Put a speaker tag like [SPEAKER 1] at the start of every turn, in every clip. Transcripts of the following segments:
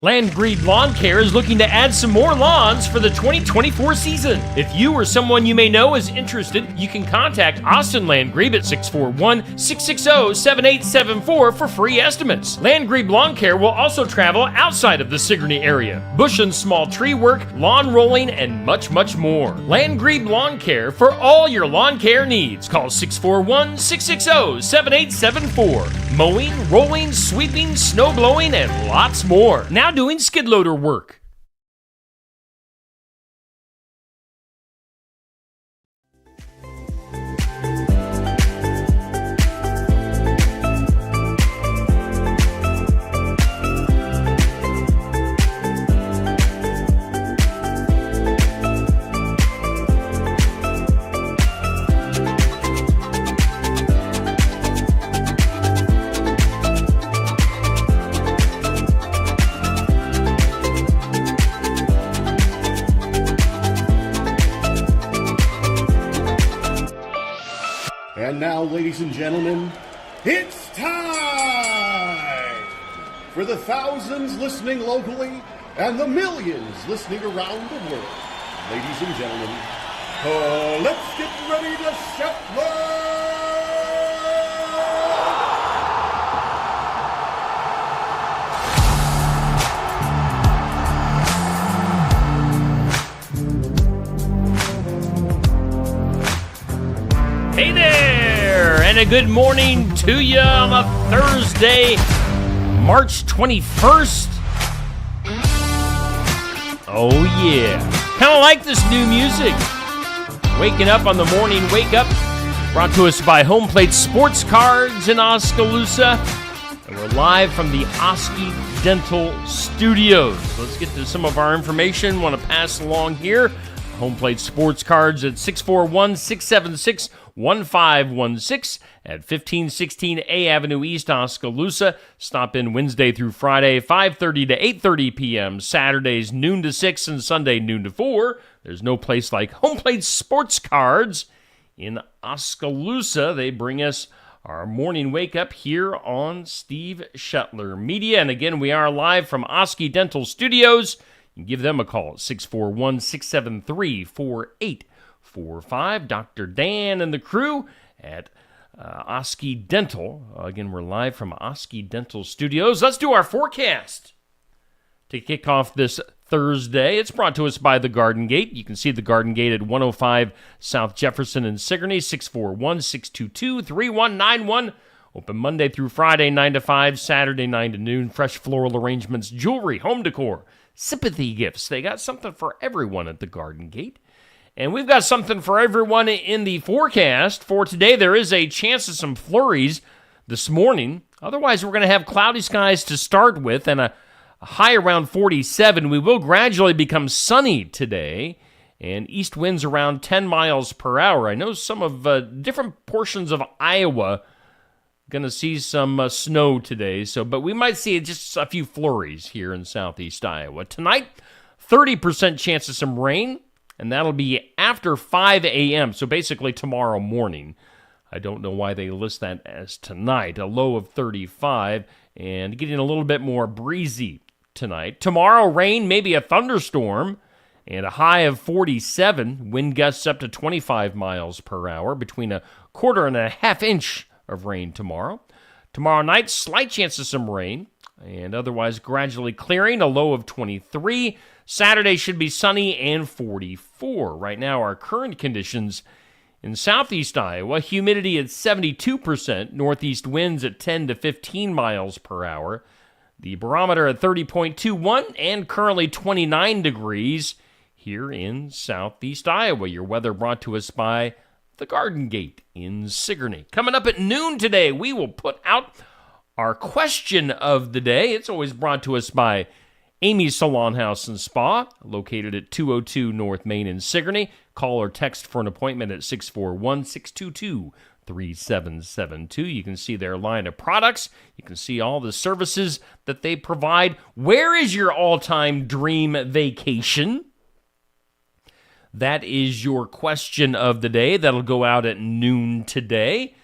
[SPEAKER 1] Landgreed Lawn Care is looking to add some more lawns for the 2024 season. If you or someone you may know is interested, you can contact Austin Landgreed at 641-660-7874 for free estimates. Landgreed Lawn Care will also travel outside of the Sigourney area. Bush and small tree work, lawn rolling, and much, much more. Landgreed Lawn Care for all your lawn care needs. Call 641-660-7874. Mowing, rolling, sweeping, snow blowing, and lots more. Now doing skid loader work.
[SPEAKER 2] And now, ladies and gentlemen, it's time for the thousands listening locally and the millions listening around the world. Ladies and gentlemen, let's get ready to shuffle!
[SPEAKER 1] Hey there, and a good morning to you on a Thursday, March 21st. Oh yeah, kind of like this new music. Waking up on the morning wake up, brought to us by Home Plate Sports Cards in Oskaloosa. And we're live from the Oski Dental Studios. Let's get to some of our information. Want to pass along here. Home Plate Sports Cards at 641-676-1516 at 1516 A Avenue East, Oskaloosa. Stop in Wednesday through Friday, 5:30 to 8:30 p.m., Saturdays noon to 6, and Sunday noon to 4. There's no place like Home Plate Sports Cards in Oskaloosa. They bring us our morning wake-up here on Steve Shetler Media. And again, we are live from Oski Dental Studios. You can give them a call at 641-673-4845. Dr. Dan and the crew at Oski Dental. Again, we're live from Oski Dental Studios. Let's do our forecast to kick off this Thursday. It's brought to us by the Garden Gate. You can see the Garden Gate at 105 South Jefferson in Sigourney, 641-622-3191. Open Monday through Friday, 9 to 5, Saturday, 9 to noon. Fresh floral arrangements, jewelry, home decor, sympathy gifts. They got something for everyone at the Garden Gate. And we've got something for everyone in the forecast. For today, there is a chance of some flurries this morning. Otherwise, we're going to have cloudy skies to start with and a high around 47. We will gradually become sunny today, and east winds around 10 miles per hour. I know some of different portions of Iowa going to see some snow today, but we might see just a few flurries here in southeast Iowa. Tonight, 30% chance of some rain, and that'll be after 5 a.m., so basically tomorrow morning. I don't know why they list that as tonight. A low of 35, and getting a little bit more breezy tonight. Tomorrow, rain, maybe a thunderstorm, and a high of 47. Wind gusts up to 25 miles per hour, between a quarter and a half inch of rain tomorrow. Tomorrow night, slight chance of some rain, and otherwise gradually clearing, a low of 23. Saturday should be sunny and 44. Right now, our current conditions in southeast Iowa, humidity at 72%, northeast winds at 10 to 15 miles per hour. The barometer at 30.21 and currently 29 degrees here in southeast Iowa. Your weather brought to us by the Garden Gate in Sigourney. Coming up at noon today, we will put out our question of the day. It's always brought to us by Amy's Salon House and Spa, located at 202 North Main in Sigourney. Call or text for an appointment at 641-622-3772. You can see their line of products. You can see all the services that they provide. Where is your all-time dream vacation? That is your question of the day. That'll go out at noon today.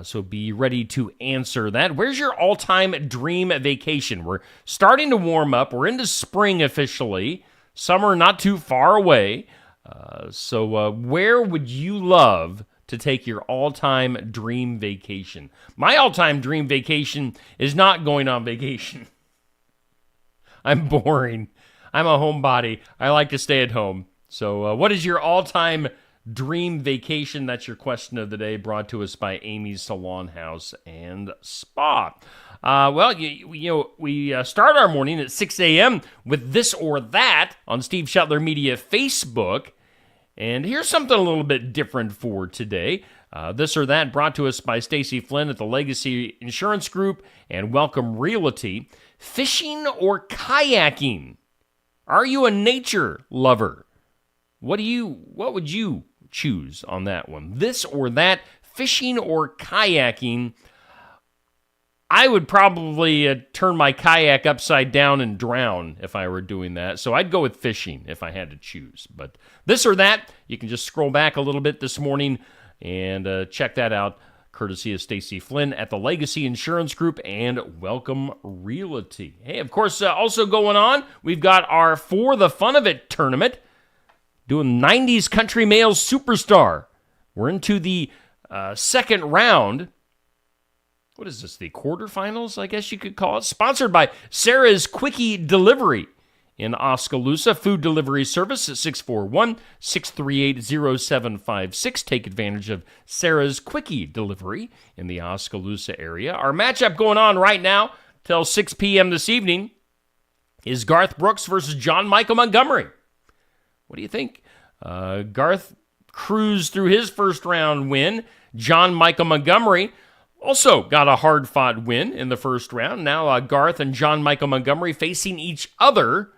[SPEAKER 1] So be ready to answer that. Where's your all-time dream vacation? We're starting to warm up. We're into spring officially. Summer not too far away. So where would you love to take your all-time dream vacation? My all-time dream vacation is not going on vacation. I'm boring. I'm a homebody. I like to stay at home. So what is your all-time dream vacation? That's your question of the day, brought to us by Amy's Salon House and Spa. We start our morning at 6 a.m. with This or That on Steve Shetler Media Facebook. And here's something a little bit different for today. This or That brought to us by Stacy Flynn at the Legacy Insurance Group and Welcome Realty. Fishing or kayaking? Are you a nature lover? What would you choose on that one? This or that, fishing or kayaking? I would probably turn my kayak upside down and drown if I were doing that. So I'd go with fishing if I had to choose. But this or that, you can just scroll back a little bit this morning and check that out, courtesy of Stacy Flynn at the Legacy Insurance Group and Welcome Realty. Hey, of course, also going on, we've got our For the Fun of It tournament, doing 90s Country Male Superstar. We're into the second round. What is this, the quarterfinals, I guess you could call it? Sponsored by Sarah's Quickie Delivery in Oskaloosa. Food delivery service at 641-638-0756. Take advantage of Sarah's Quickie Delivery in the Oskaloosa area. Our matchup going on right now till 6 p.m. this evening is Garth Brooks versus John Michael Montgomery. What do you think? Garth cruised through his first round win. John Michael Montgomery also got a hard-fought win in the first round. Now Garth and John Michael Montgomery facing each other.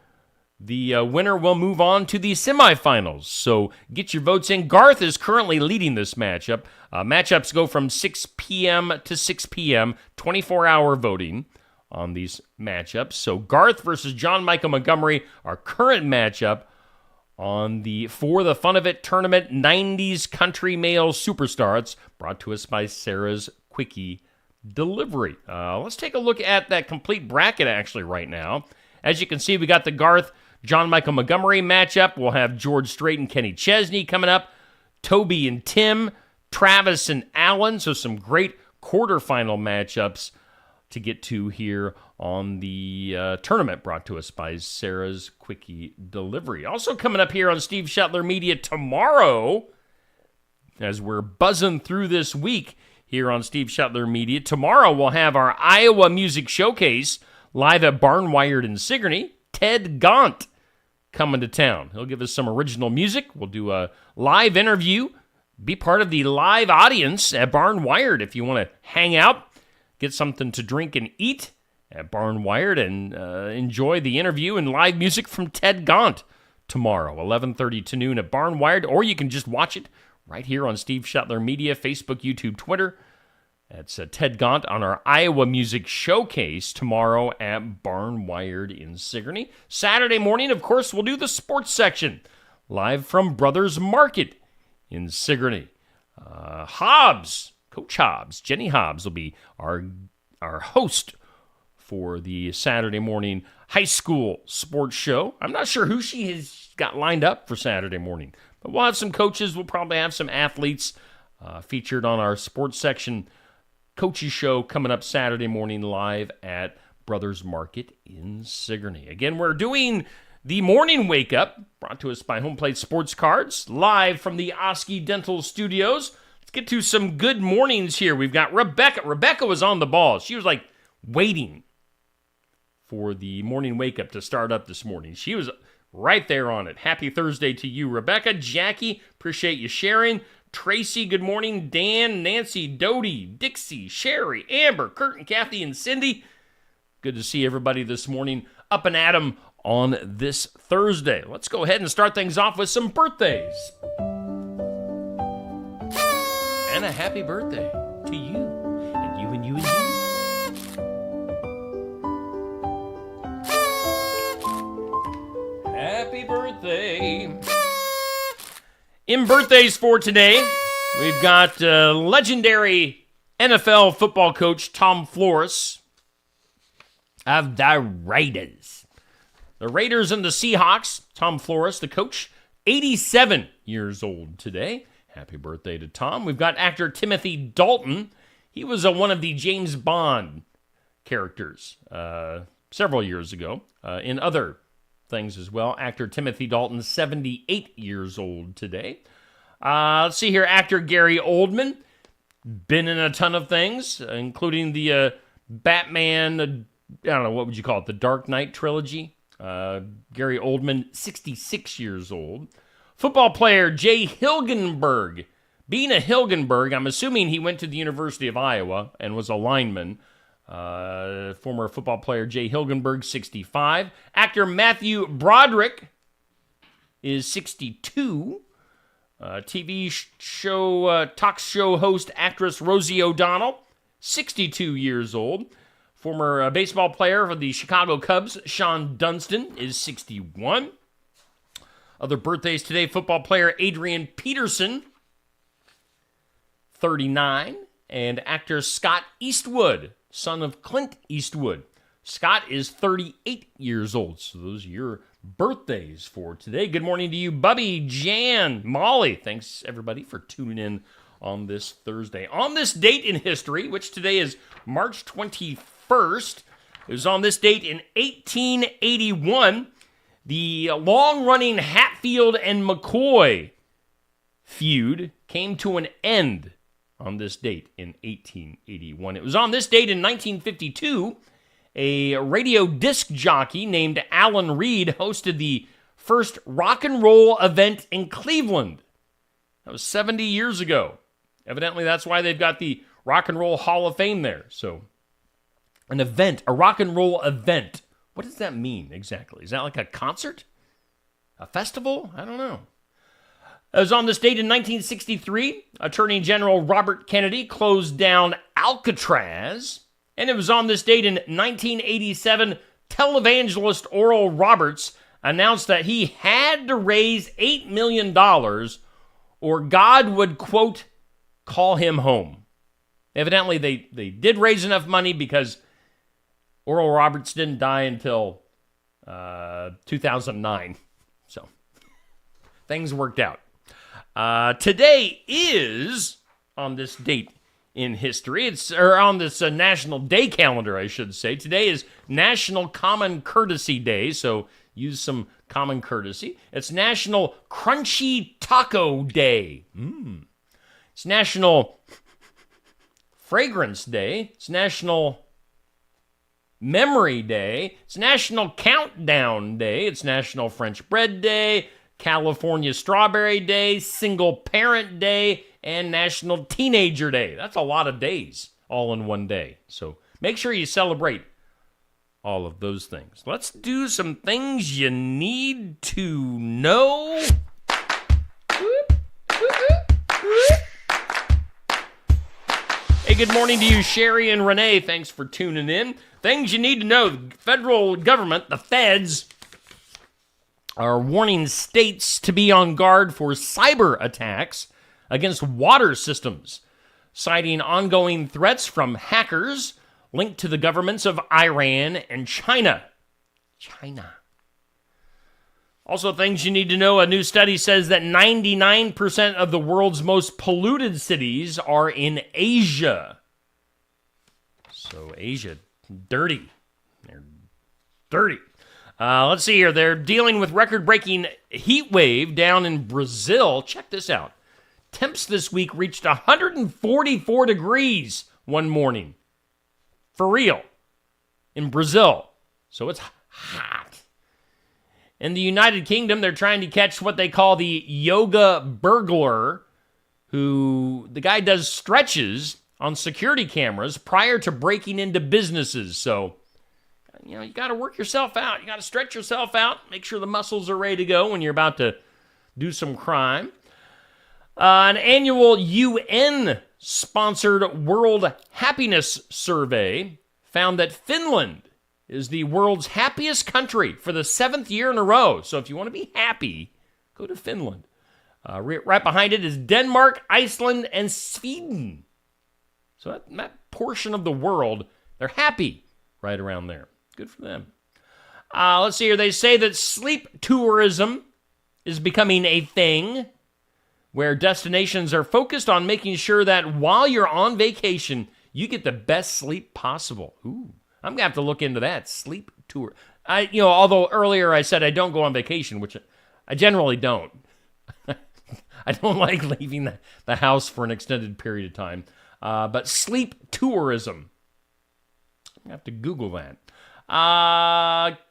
[SPEAKER 1] The winner will move on to the semifinals. So get your votes in. Garth is currently leading this matchup. Matchups go from 6 p.m. to 6 p.m., 24-hour voting on these matchups. So Garth versus John Michael Montgomery, our current matchup on the For the Fun of It tournament, 90s Country Male Superstar. It's brought to us by Sarah's Quickie Delivery. Let's take a look at that complete bracket actually right now. As you can see, we got the Garth John Michael Montgomery matchup. We'll have George Strait and Kenny Chesney coming up. Toby and Tim, Travis and Allen. So some great quarterfinal matchups to get to here on the tournament, brought to us by Sarah's Quickie Delivery. Also coming up here on Steve Shetler Media tomorrow, as we're buzzing through this week here on Steve Shetler Media. Tomorrow we'll have our Iowa Music Showcase live at Barnwired in Sigourney. Ted Gaunt coming to town. He'll give us some original music. We'll do a live interview. Be part of the live audience at Barnwired if you want to hang out, get something to drink and eat at Barnwired, and enjoy the interview and live music from Ted Gaunt tomorrow, 11:30 to noon at Barnwired, or you can just watch it right here on Steve Shetler Media, Facebook, YouTube, Twitter. That's Ted Gaunt on our Iowa Music Showcase tomorrow at Barnwired in Sigourney. Saturday morning, of course, we'll do the sports section live from Brothers Market in Sigourney. Coach Hobbs, Jenny Hobbs will be our host for the Saturday morning high school sports show. I'm not sure who she has got lined up for Saturday morning, but we'll have some coaches. We'll probably have some athletes featured on our sports section coaches show coming up Saturday morning live at Brothers Market in Sigourney. Again, we're doing the morning wake up, brought to us by Home Plate Sports Cards, live from the Oski Dental Studios. Let's get to some good mornings here. We've got Rebecca. Rebecca was on the ball. She was like waiting for the morning wake up to start up this morning. She was right there on it. Happy Thursday to you, Rebecca. Jackie, appreciate you sharing. Tracy, good morning. Dan, Nancy, Dodie, Dixie, Sherry, Amber, Kurt, and Kathy, and Cindy. Good to see everybody this morning up and at 'em on this Thursday. Let's go ahead and start things off with some birthdays. And a happy birthday to you, and you, and you, and you. Happy birthday. In birthdays for today, we've got legendary NFL football coach Tom Flores of the Raiders. The Raiders and the Seahawks. Tom Flores, the coach, 87 years old today. Happy birthday to Tom. We've got actor Timothy Dalton. He was one of the James Bond characters several years ago in other things as well. Actor Timothy Dalton, 78 years old today. Let's see here. Actor Gary Oldman, been in a ton of things, including the Batman, I don't know, what would you call it, the Dark Knight trilogy. Gary Oldman, 66 years old. Football player Jay Hilgenberg. Being a Hilgenberg, I'm assuming he went to the University of Iowa and was a lineman. Former football player Jay Hilgenberg, 65. Actor Matthew Broderick is 62. TV show, talk show host, actress Rosie O'Donnell, 62 years old. Former baseball player for the Chicago Cubs, Sean Dunston, is 61. Other birthdays today, football player Adrian Peterson, 39. And actor Scott Eastwood, son of Clint Eastwood. Scott is 38 years old. So those are your birthdays for today. Good morning to you, Bubby, Jan, Molly. Thanks, everybody, for tuning in on this Thursday. On this date in history, which today is March 21st, it was on this date in 1881, the long-running Hatfield and McCoy feud came to an end on this date in 1881. It was on this date in 1952, a radio disc jockey named Alan Reed hosted the first rock and roll event in Cleveland. That was 70 years ago. Evidently, that's why they've got the Rock and Roll Hall of Fame there. So, an event, a rock and roll event. What does that mean exactly? Is that like a concert? A festival? I don't know. It was on this date in 1963, Attorney General Robert Kennedy closed down Alcatraz. And it was on this date in 1987, televangelist Oral Roberts announced that he had to raise $8 million or God would, quote, call him home. Evidently, they did raise enough money because Oral Roberts didn't die until 2009. So, things worked out. Today is, on this date in history, or on this National Day calendar, I should say. Today is National Common Courtesy Day, so use some common courtesy. It's National Crunchy Taco Day. It's National Fragrance Day. It's National Memory Day. It's National Countdown Day. It's National French Bread Day, California Strawberry Day, Single Parent Day, and National Teenager Day. That's a lot of days all in one day. So make sure you celebrate all of those things. Let's do some things you need to know. Hey, good morning to you, Sherry and Renee. Thanks for tuning in. Things you need to know. The federal government, the feds, are warning states to be on guard for cyber attacks against water systems, citing ongoing threats from hackers linked to the governments of Iran and China. Also, things you need to know. A new study says that 99% of the world's most polluted cities are in Asia. So Asia, dirty. They're dirty. Let's see here. They're dealing with record-breaking heat wave down in Brazil. Check this out. Temps this week reached 144 degrees one morning. For real. In Brazil. So it's hot. In the United Kingdom, they're trying to catch what they call the yoga burglar, who the guy does stretches on security cameras prior to breaking into businesses. So, you got to work yourself out. You got to stretch yourself out. Make sure the muscles are ready to go when you're about to do some crime. An annual UN-sponsored World Happiness Survey found that Finland is the world's happiest country for the 7th year in a row. So if you want to be happy, go to Finland. Right behind it is Denmark, Iceland, and Sweden. So that portion of the world, they're happy right around there. Good for them. Let's see here. They say that sleep tourism is becoming a thing where destinations are focused on making sure that while you're on vacation, you get the best sleep possible. Ooh, I'm going to have to look into that. Sleep tour. Although earlier I said I don't go on vacation, which I generally don't. I don't like leaving the house for an extended period of time. But sleep tourism. I have to Google that.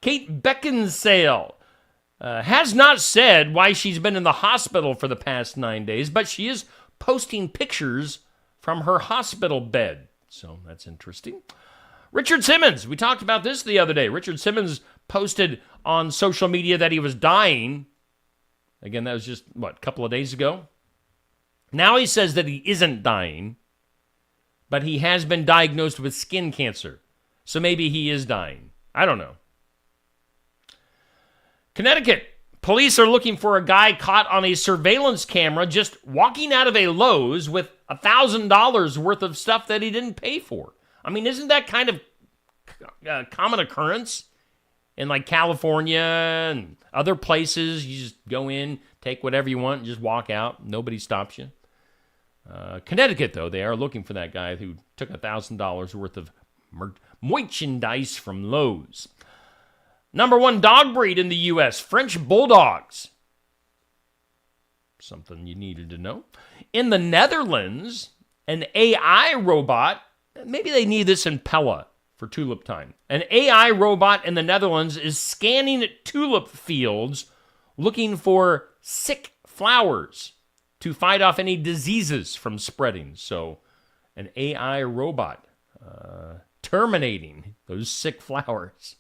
[SPEAKER 1] Kate Beckinsale has not said why she's been in the hospital for the past 9 days, but she is posting pictures from her hospital bed. So that's interesting. Richard Simmons, we talked about this the other day. Richard Simmons posted on social media that he was dying. Again, that was just, a couple of days ago? Now he says that he isn't dying, but he has been diagnosed with skin cancer. So maybe he is dying. I don't know. Connecticut. Police are looking for a guy caught on a surveillance camera just walking out of a Lowe's with $1,000 worth of stuff that he didn't pay for. I mean, isn't that kind of a common occurrence in like California and other places? You just go in, take whatever you want, and just walk out. Nobody stops you. Connecticut, though, they are looking for that guy who took $1,000 worth of merchandise from Lowe's. Number 1 dog breed in the U.S., French Bulldogs. Something you needed to know. In the Netherlands, an AI robot, maybe they need this in Pella for tulip time. An AI robot in the Netherlands is scanning tulip fields looking for sick flowers to fight off any diseases from spreading. So an AI robot terminating those sick flowers.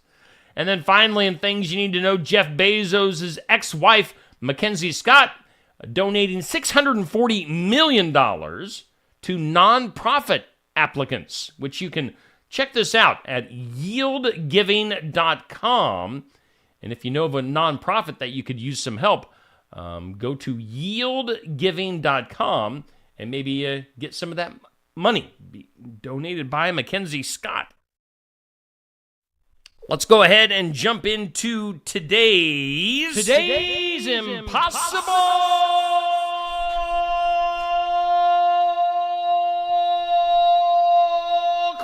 [SPEAKER 1] And then finally, in things you need to know, Jeff Bezos' ex-wife, Mackenzie Scott, donating $640 million to nonprofit applicants, which you can check this out at yieldgiving.com. And if you know of a nonprofit that you could use some help, go to yieldgiving.com and maybe get some of that money donated by Mackenzie Scott. Let's go ahead and jump into today's Impossible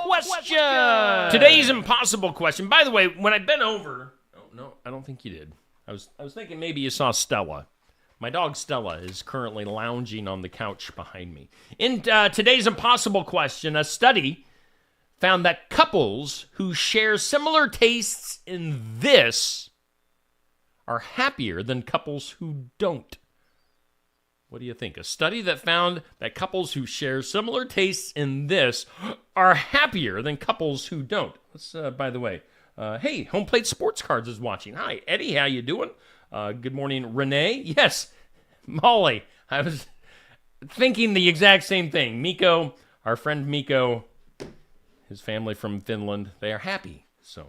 [SPEAKER 1] Question. Today's Impossible Question. By the way, when I bent over, no, I don't think you did. I was thinking maybe you saw Stella. My dog Stella is currently lounging on the couch behind me. In today's Impossible Question, a study found that couples who share similar tastes in this are happier than couples who don't. What do you think? A study that found that couples who share similar tastes in this are happier than couples who don't. Let's, by the way, hey, Home Plate Sports Cards is watching. Hi, Eddie, how you doing? Good morning, Renee. Yes, Molly. I was thinking the exact same thing. Miko, our friend Miko, his family from Finland, they are happy. So,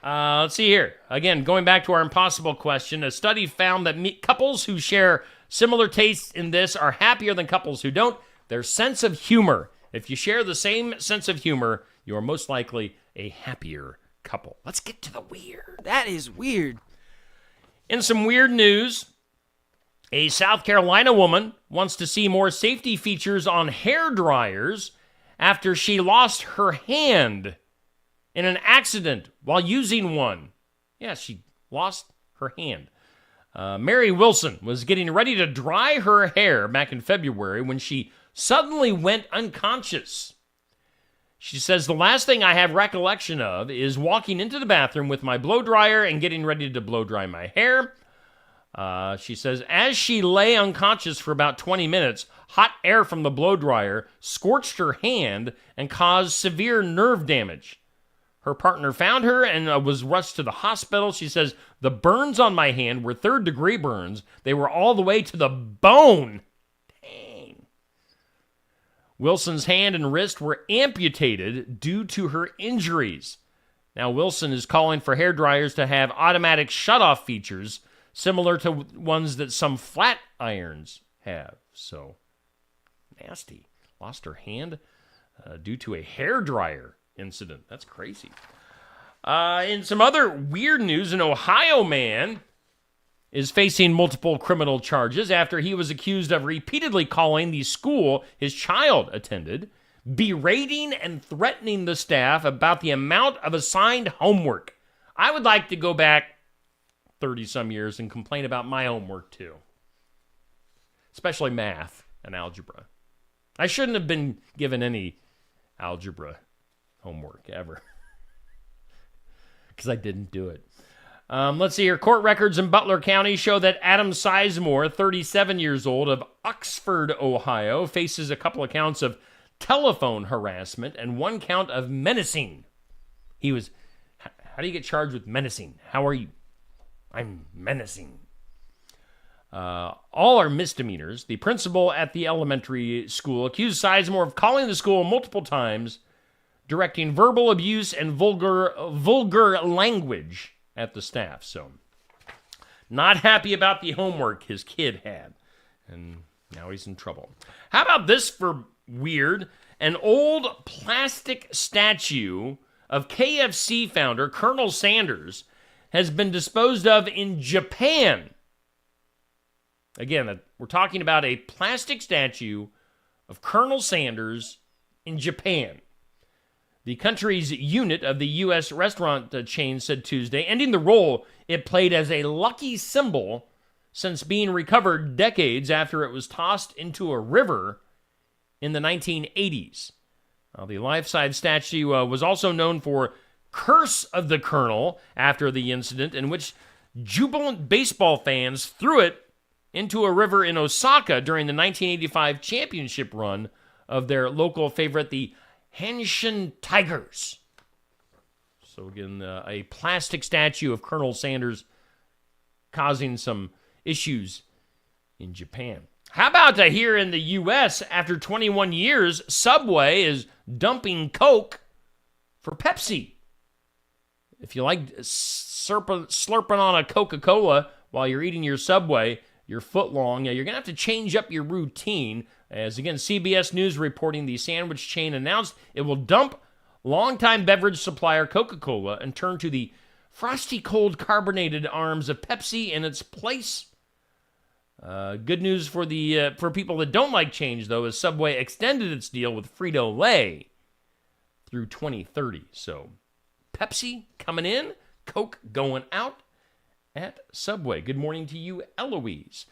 [SPEAKER 1] let's see here. Again, going back to our impossible question, a study found that couples who share similar tastes in this are happier than couples who don't. Their sense of humor. If you share the same sense of humor, you are most likely a happier couple. Let's get to the weird.
[SPEAKER 3] That is weird.
[SPEAKER 1] In some weird news, a South Carolina woman wants to see more safety features on hair dryers after she lost her hand in an accident while using one. Yeah, she lost her hand. Mary Wilson was getting ready to dry her hair back in February when she suddenly went unconscious. She says, the last thing I have recollection of is walking into the bathroom with my blow dryer and getting ready to blow dry my hair. She says, as she lay unconscious for about 20 minutes, hot air from the blow dryer scorched her hand and caused severe nerve damage. Her partner found her and was rushed to the hospital. She says, the burns on my hand were third-degree burns. They were all the way to the bone. Dang. Wilson's hand and wrist were amputated due to her injuries. Now, Wilson is calling for hair dryers to have automatic shutoff features similar to ones that some flat irons have. So, nasty. Lost her hand. due to a hairdryer incident. That's crazy. In some other weird news, an Ohio man is facing multiple criminal charges after he was accused of repeatedly calling the school his child attended, berating and threatening the staff about the amount of assigned homework. I would like to go back 30-some years and complain about my homework too, especially math and algebra. I shouldn't have been given any algebra homework ever because I didn't do it. Let's see here. Court records in Butler County show that Adam Sizemore, 37 years old, of Oxford, Ohio, faces a couple of counts of telephone harassment and one count of menacing. How do you get charged with menacing? How are you? I'm menacing. All are misdemeanors. The principal at the elementary school accused Sizemore of calling the school multiple times, directing verbal abuse and vulgar language at the staff. So, not happy about the homework his kid had. And now he's in trouble. How about this for weird? An old plastic statue of KFC founder Colonel Sanders has been disposed of in Japan. Again, we're talking about a plastic statue of Colonel Sanders in Japan. The country's unit of the U.S. restaurant chain said Tuesday, ending the role it played as a lucky symbol since being recovered decades after it was tossed into a river in the 1980s. The life-size statue was also known for Curse of the Colonel after the incident in which jubilant baseball fans threw it into a river in Osaka during the 1985 championship run of their local favorite, the Hanshin Tigers. So again, a plastic statue of Colonel Sanders causing some issues in Japan. How about here in the U.S., after 21 years, Subway is dumping Coke for Pepsi. If you like slurping on a Coca-Cola while you're eating your Subway, your foot long, you're going to have to change up your routine. As again, CBS News reporting the sandwich chain announced it will dump longtime beverage supplier Coca-Cola and turn to the frosty cold carbonated arms of Pepsi in its place. Good news for people that don't like change, though, is Subway extended its deal with Frito-Lay through 2030. So Pepsi coming in, Coke going out at Subway. Good morning to you, Eloise.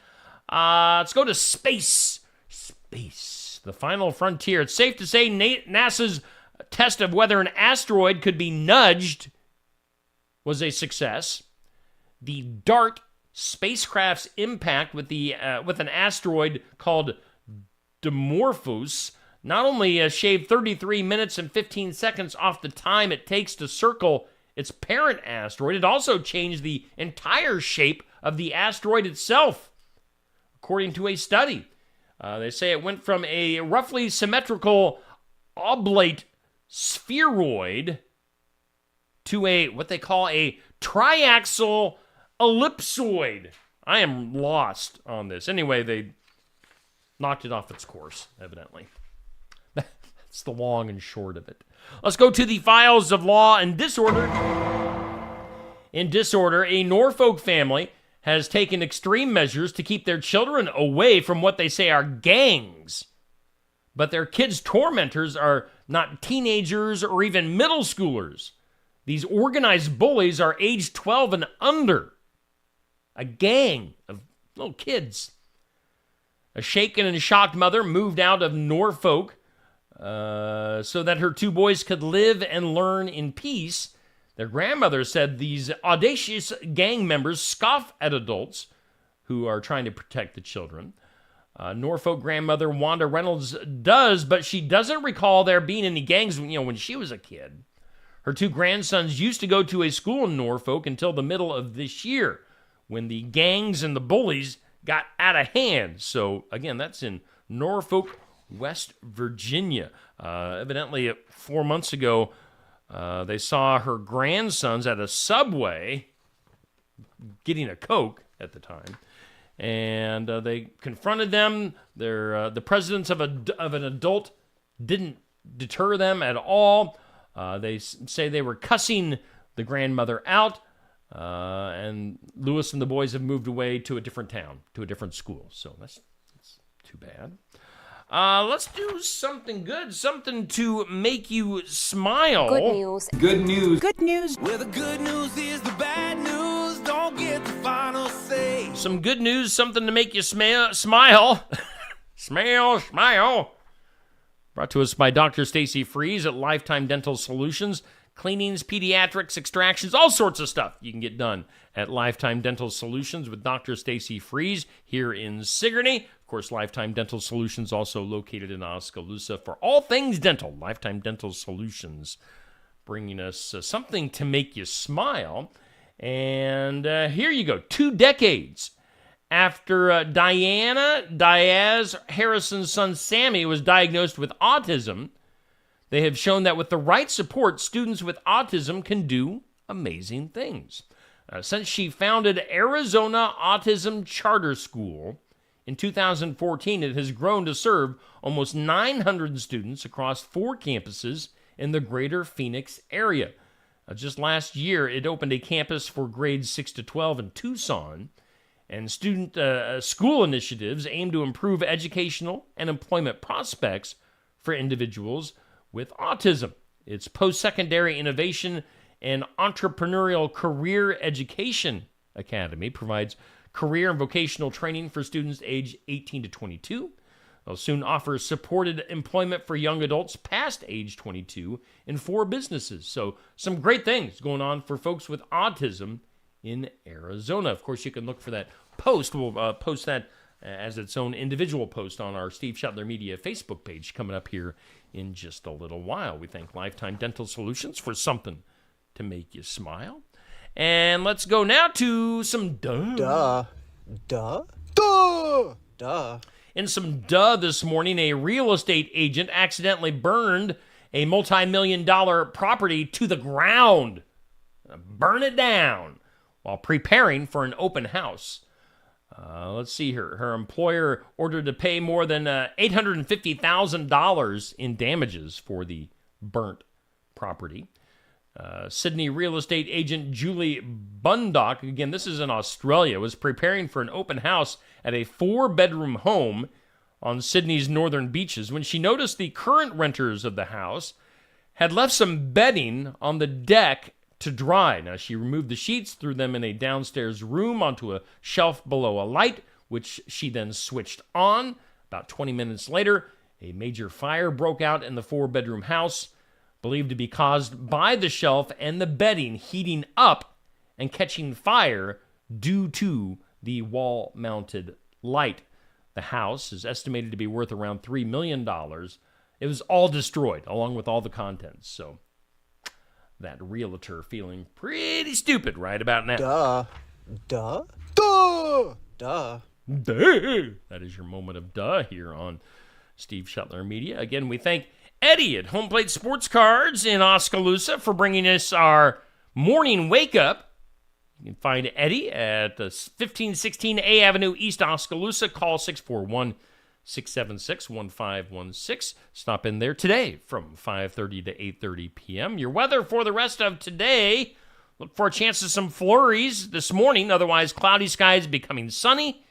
[SPEAKER 1] Let's go to space. Space, the final frontier. It's safe to say NASA's test of whether an asteroid could be nudged was a success. The DART spacecraft's impact with an asteroid called Dimorphos not only shaved 33 minutes and 15 seconds off the time it takes to circle its parent asteroid, it also changed the entire shape of the asteroid itself, according to a study. They say it went from a roughly symmetrical oblate spheroid to what they call a triaxial ellipsoid. I am lost on this. Anyway, they knocked it off its course, evidently. That's the long and short of it. Let's go to the files of law and disorder. In disorder, a Norfolk family has taken extreme measures to keep their children away from what they say are gangs. But their kids' tormentors are not teenagers or even middle schoolers. These organized bullies are age 12 and under. A gang of little kids. A shaken and shocked mother moved out of Norfolk so that her two boys could live and learn in peace. Their grandmother said these audacious gang members scoff at adults who are trying to protect the children. Norfolk grandmother Wanda Reynolds does, but she doesn't recall there being any gangs when she was a kid. Her two grandsons used to go to a school in Norfolk until the middle of this year, when the gangs and the bullies got out of hand. So, again, that's in Norfolk, West Virginia. Evidently, 4 months ago, they saw her grandsons at a Subway getting a Coke at the time, and they confronted them. The presidents of an adult didn't deter them at all. They say they were cussing the grandmother out, and Lewis and the boys have moved away to a different town, to a different school. So that's too bad. Let's do something good, something to make you smile.
[SPEAKER 3] Good news.
[SPEAKER 4] Good news.
[SPEAKER 3] Good news.
[SPEAKER 5] Well, the good news is the bad news. Don't get the final say.
[SPEAKER 1] Some good news, something to make you smile. Smile. Brought to us by Dr. Stacy Freeze at Lifetime Dental Solutions. Cleanings, pediatrics, extractions, all sorts of stuff you can get done at Lifetime Dental Solutions with Dr. Stacy Freeze here in Sigourney. Of course, Lifetime Dental Solutions also located in Oskaloosa for all things dental. Lifetime Dental Solutions bringing us something to make you smile. And here you go. 2 decades after Diaz Harrison's son Sammy was diagnosed with autism, they have shown that with the right support, students with autism can do amazing things. Since she founded Arizona Autism Charter School in 2014, it has grown to serve almost 900 students across 4 campuses in the greater Phoenix area. Just last year, it opened a campus for grades 6 to 12 in Tucson, and student school initiatives aim to improve educational and employment prospects for individuals with autism. Its post-secondary innovation and entrepreneurial career education academy provides career and vocational training for students aged 18 to 22. They'll soon offer supported employment for young adults past age 22 in 4 businesses. So some great things going on for folks with autism in Arizona. Of course, you can look for that post. We'll post that as its own individual post on our Steve Shetler Media Facebook page coming up here in just a little while. We thank Lifetime Dental Solutions for something to make you smile. And let's go now to some duh.
[SPEAKER 4] Duh.
[SPEAKER 1] In some duh this morning, a real estate agent accidentally burned a multi-million-dollar property to the ground. Burn it down while preparing for an open house. Let's see here. Her employer ordered to pay more than $850,000 in damages for the burnt property. Sydney real estate agent Julie Bundock, again, this is in Australia, was preparing for an open house at a 4-bedroom home on Sydney's northern beaches when she noticed the current renters of the house had left some bedding on the deck to dry. Now, she removed the sheets, threw them in a downstairs room onto a shelf below a light, which she then switched on. About 20 minutes later, a major fire broke out in the 4-bedroom house, believed to be caused by the shelf and the bedding heating up and catching fire due to the wall-mounted light. The house is estimated to be worth around $3 million. It was all destroyed, along with all the contents. So that realtor feeling pretty stupid right about now.
[SPEAKER 4] Duh.
[SPEAKER 1] Duh. That is your moment of duh here on Steve Shetler Media. Again, we thank Eddie at Home Plate Sports Cards in Oskaloosa for bringing us our morning wake-up. You can find Eddie at the 1516 A Avenue, East Oskaloosa. Call 641-676-1516. Stop in there today from 5:30 to 8:30 p.m. Your weather for the rest of today. Look for a chance of some flurries this morning. Otherwise, cloudy skies becoming sunny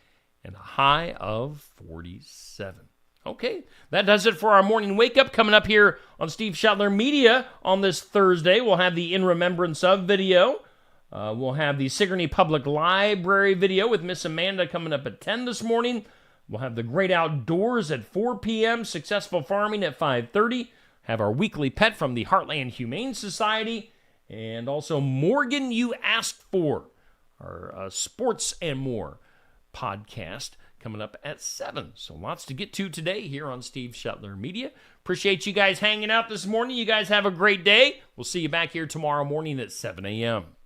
[SPEAKER 1] and a high of 47. Okay, that does it for our morning wake-up. Coming up here on Steve Shetler Media on this Thursday, we'll have the In Remembrance Of video. We'll have the Sigourney Public Library video with Miss Amanda coming up at 10 this morning. We'll have the Great Outdoors at 4 p.m., Successful Farming at 5:30. Have our weekly pet from the Heartland Humane Society. And also Morgan You Asked For, our Sports and More podcast coming up at 7. So lots to get to today here on Steve Shetler Media. Appreciate you guys hanging out this morning. You guys have a great day. We'll see you back here tomorrow morning at 7 a.m.